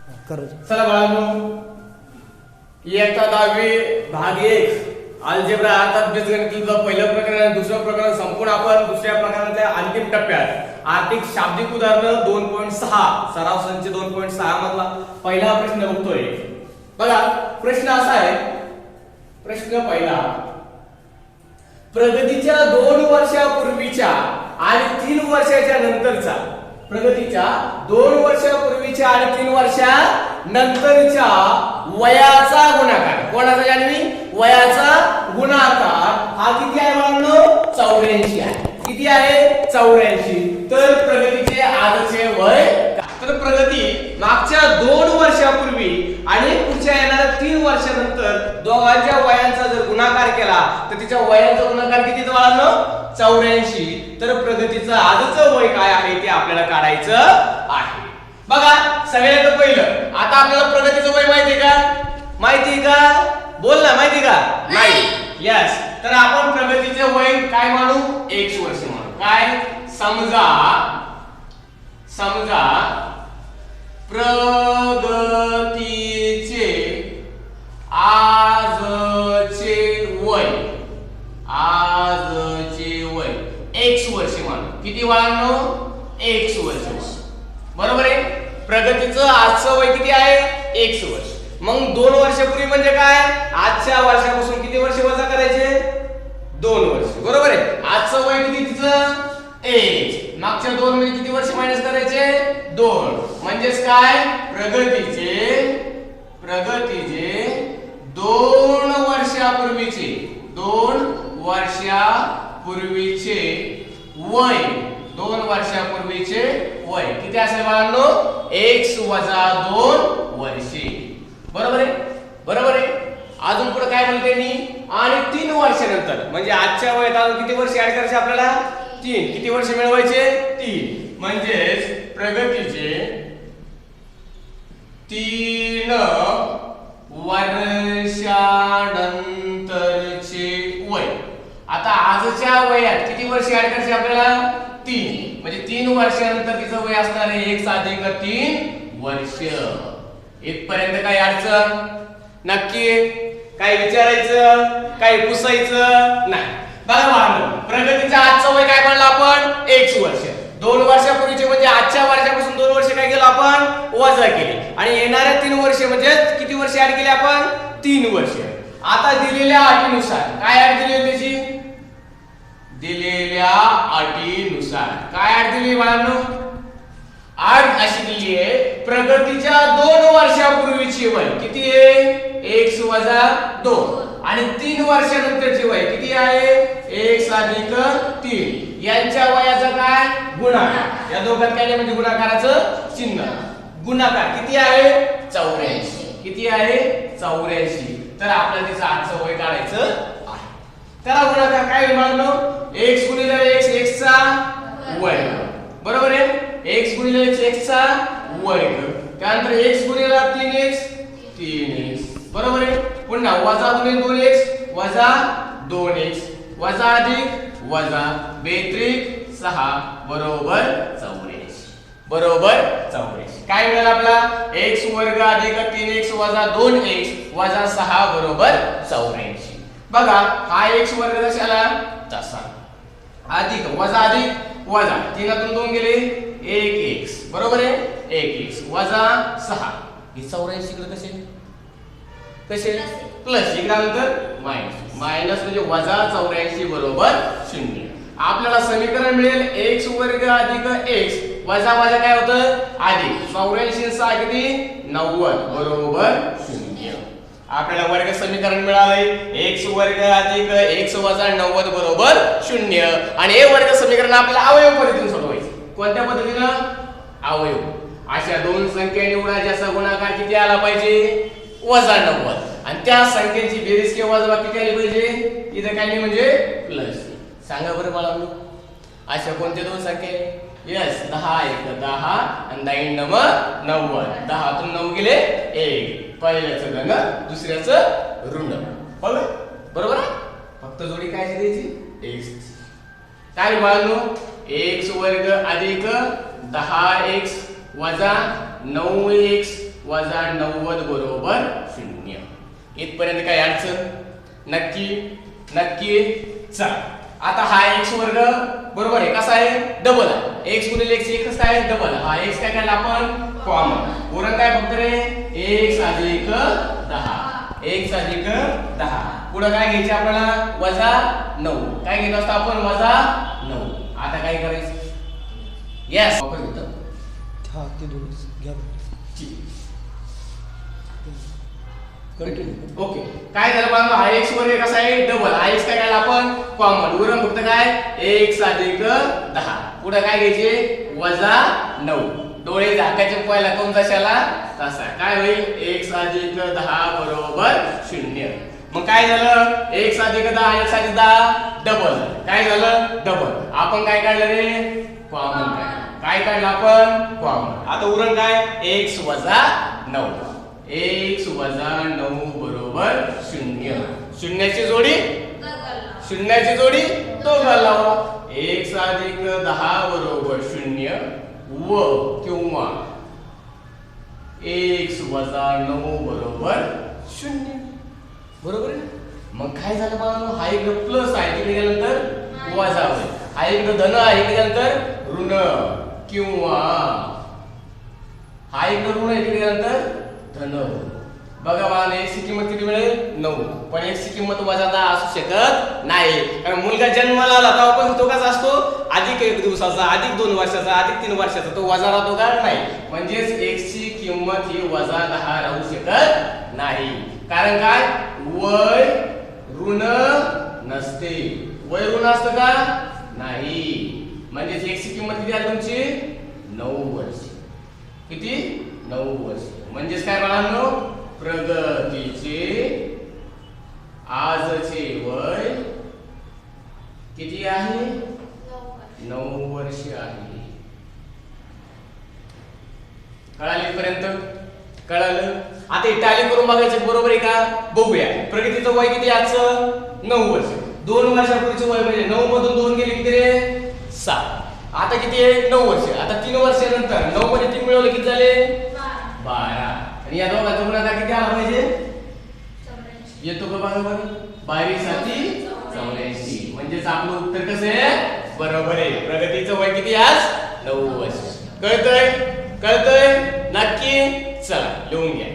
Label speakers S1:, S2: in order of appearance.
S1: चला बाळांनो, इयत्ता 10वी भाग 1 अल्जेब्रा अर्थात बीजगणिताचं पहिलं प्रकरण आणि दुसरं प्रकरण संपूर्ण आपण दुसऱ्या प्रकरणाच्या अंतिम टप्प्यात आर्थिक शाब्दिक उदाहरण 2.6 सराव संच 2.6 मधला पहिला प्रश्न बघतोय. बघा प्रश्न असा आहे. प्रश्न पहिला, प्रगतीच्या 2 वर्षापूर्वीच्या आणि 3 वर्षाच्या नंतरचा, प्रगतीच्या 2 वर्षापूर्वीच्या आणि 3 वर्षानंतरच्या वयाचा गुणाकार, कोणाचा जाणवी वयाचा गुणाकार हा किती आहे बाळांनो? 84 आहे. किती आहे? 84. तर प्रगतीचे आजचे वय, तर प्रगती मागच्या 2 वर्षापूर्वी आणि पुढच्या येणाऱ्या 3 वर्षानंतर दोघांच्या वयांचा जर गुणाकार केला तर तिच्या वयाचा गुणाकार किती बाळांनो? 84. तर प्रगतीचं आजचं वय काय आहे ते आपल्याला काढायचं आहे. बघा सगळ्यात पहिलं, आता आपल्याला प्रगतीचं वय माहिती का? माहिती का? बोल ना, माहिती का? नाही. यस. तर आपण प्रगतीचे वय काय मानू? 1 वर्ष मानू. काय? समजा प्रगतीचे आजचे वय, X वर्ष मानू. किती बाळांनो? X वर्ष. बरोबर आहे. प्रगतीचं आजचं वय किती आहे? X वर्ष. मग 2 वर्षापूर्वी म्हणजे काय? आजच्या वर्षापासून किती वर्ष वजा करायचे? 2 वर्ष. बरोबर आहे. आजचं वय किती तिचं? X. मागच्या 2 मध्ये किती वर्ष मायनस करायचे? 2. म्हणजेच काय? प्रगतीचे 2 वर्षापूर्वीचे वय, 2 वर्षापूर्वीचे वय किती असेल बाळांनो? X वजा 2 वर्षे. बरोबर आहे. बरोबर आहे. अजून पुढे काय म्हणते मी? आणि 3 वर्षानंतर म्हणजे आजच्या वयात अजून किती वर्ष ऍड करायचे आपल्याला? 3. किती वर्ष मिळवायचे? 3. म्हणजेच प्रगतीचे 3 वर्षानंतरचे वय. आता आजच्या वयात किती वर्ष ऍड करायचे आपल्याला? 3. म्हणजे 3 वर्षानंतर तिचं वय असणार आहे 1 अधिक 3 वर्ष. इथपर्यंत काही अडचण? नक्की काय विचारायचं, काय पुसायचं नाही. बघा बाळांनो, प्रगतीचं आजचं वय काय म्हणलं आपण? 1 वर्ष. 2 वर्षापूर्वीचे म्हणजे आजच्या वर्षापासून 2 वर्ष काय केलं आपण? वजा केले. आणि येणाऱ्या 3 वर्ष म्हणजे किती वर्ष ऍड केले आपण? 3 वर्ष. आता दिलेल्या अटीनुसार काय ऍड दिली त्याची? दिलेल्या अटीनुसार काय ऍड दिली बाळांनो? अट अशी दिली आहे, प्रगतीच्या 2 वर्षापूर्वीची वय किती आहे? 1 वजा 2. आणि 3 वर्षानंतरची वय किती आहे? 1 अधिक 3. यांच्या वयाचा काय? गुणाकार. या दोघांत काय म्हणजे गुणाकाराचं चिन्ह. गुणाकार किती आहे? 84. किती आहे? 84. तर आपल्याला तिचं आजचं वय काढायचं आहे. त्याला गुणाकार काय बाळांनो? x गुणिले x, x चा वर्ग. बरोबर आहे. x गुणिले x चा वर्ग. त्यानंतर x गुणिले 3x, 3x. बरोबर आहे. पुन्हा वजा गुणिले 2x वजा 2x वजा अधिक वजा 2 6 बरोबर 84. बरोबर 84. काय मिळालं आपला? x वर्ग अधिक 3x वजा 2x वजा 6 बरोबर 84. बघा हा x वर्ग कशाला? तसा. अधिक वजा अधिक वजा 3तून 2 गेले 1x. बरोबर आहे. 1x वजा 6 हे 84 इकडे कसे प्लस, इकडे मायनस. मायनस म्हणजे वजा 84 बरोबर 0. आपल्याला समीकरण मिळेल x वर्ग अधिक x वजा वजा काय होतं? अधिक 84 6 किती? 90 बरोबर 0. आपल्याला वर्ग समीकरण मिळाले x वर्ग अधिक x वजा 90 बरोबर 0. आणि हे वर्ग समीकरण आपल्याला अवयव पद्धतीने सोडवायचे. कोणत्या पद्धतीनं? अवयव. अशा 2 संख्या निवडा ज्याचा गुणाकार किती आला पाहिजे? वजा 90. आणि त्या संख्येची बेरीज किंवा वजाबाकी किती आली पाहिजे? इथे काय नाही म्हणजे प्लस. सांगा बरं बाळांनो, अशा कोणत्या 2 संख्या? यस 10 1 10 आणि 9 9 90. 10 तून 9 गेले 1. पहिल्याचं धन दुसऱ्याचं ऋण. बरोबर. फक्त जोडी काय द्यायची? x. काय बाळांनो? x वर्ग अधिक 10x वजा 9x वजा 90 बरोबर 0. इथपर्यंत काय अडचण? नक्की नक्की. चला आता हा x वर्ग बरोबर आहे, कसा आहे? डबल आहे. x गुणिले x एकच काय? डबल. हा x काय काढला आपण? कॉमन. उरण काय फक्त रे? x अधिक 10. x अधिक 10. पुढे काय घ्यायचे आपल्याला? वजा 9. काय घेत असतो आपण? वजा 9. आता काय करायचं? यस वापर घेतो.
S2: हा ते दोनच घ्या. कंटिन्यू.
S1: ओके. काय झालं बघा? हा x वर्ग कसा आहे? डबल. हा x काय काढला आपण? कॉमन. उरण फक्त काय? x अधिक 10. पुढे काय घ्यायचे? वजा 9. डोळे झाकायचे पहिला कोण जशाला तसा. काय होईल? x अधिक 10 बरोबर 0. मग काय झालं? x अधिक 10 x अधिक 10 डबल. काय झालं? डबल. आपण काय काढलं रे? कॉमन काढलं. काय काढलं आपण? कॉमन. आता उरण काय? x वजा 9. x वजा 9 बरोबर 0. शून्याची जोडी तो लावा. x अधिक 10 बरोबर 0 व किंवा x वजा 9 बरोबर 0. बरोबर आहे. मग काय झालं बाळांनो? हा इकडे प्लस आहे, तिकडे गेल्यानंतर वजा होईल. हा इकडे धन आहे, इकडे गेल्यानंतर ऋण किंवा हा इकडे ऋण आहे, तिकडे गेल्यानंतर धन होईल. बघा बाळांनो, x ची किंमत किती मिळेल? 9. पण x ची किंमत वजा 10 असू शकत नाही, कारण मुलगा जन्माला आला तेव्हापासून तो कसा असतो? अधिक 1 दिवसाचा, अधिक 2 वर्षाचा, अधिक 3 वर्षाचा. तो वजा राहतो का? नाही. म्हणजेच x ची किंमत ही वजा 10 राहू शकत नाही. कारण काय? वय ऋण नसते. वय ऋण असतं का? नाही. म्हणजेच x ची किंमत किती आहे तुमची? 9 वर्ष. किती? 9 वर्ष. म्हणजेच काय बाळांनो? प्रगतीचे आजचे वय किती आहे? 9 वर्ष आहे. कळाले पर्यंत? कळालं? आता टॅली करून बघायचं, बरोबर आहे का? बघूया. प्रगतीचं वय किती आजचं? 9 वर्ष. 2 वर्षापूर्वीचं वय म्हणजे 9 मधून 2 गेले किती रे? 7. आता किती आहे? 9 वर्ष. आता 3 वर्षानंतर 9 मध्ये 3 मिळवले किती झाले? 12. आणि या दोघांचा गुणाकार किती आला पाहिजे? 84. येतो का बघा बरं? 22 7 84. म्हणजेच आपलं उत्तर कसं आहे? बरोबर आहे. प्रगतीचं वय किती आज? 9 वर्ष. कळतंय? नक्की? चला लिहून घ्या.